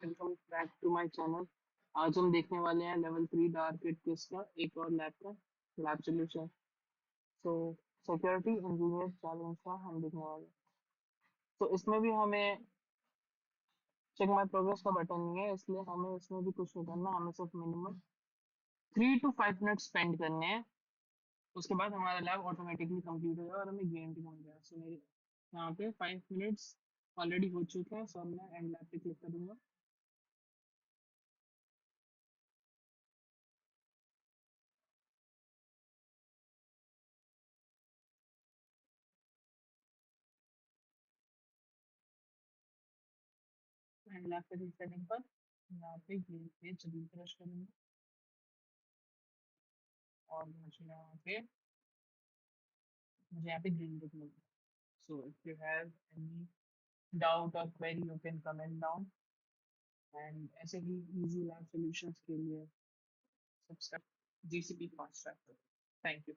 Welcome back to my channel. आज हम देखने वाले हैं लेवल 3 डार्क क्विज का एक और लैब का लैब सोल्यूशन। सो सिक्योरिटी इंजीनियर चैलेंज का हम देखने वाले हैं। तो इसमें भी हमें चेक माय प्रोग्रेस का बटन नहीं है, इसलिए हमें इसमें भी कुछ नहीं करना। हमें सिर्फ मिनिमम 3 to 5 मिनट स्पेंड करने हैं। उसके बाद हमारा लैब ऑटोमेटिकली कंप्लीट हो जाएगा और हमें गेम भी मिल जाएगा। सो मेरे यहाँ पे 5 मिनट्स ऑलरेडी हो चुके हैं। सो अब मैं एंड लैब पे क्लिक करूंगा। एंड लैब पे क्लिक करने पर यहाँ पे गेम पेज रिफ्रेश करूंगा और मुझे यहाँ पे ग्रीन टिक मिल गया। So if you have any doubt or query you can comment down. And ऐसे ही इजी लैब सॉल्यूशंस के लिए subscribe GCP fast track. Thank you.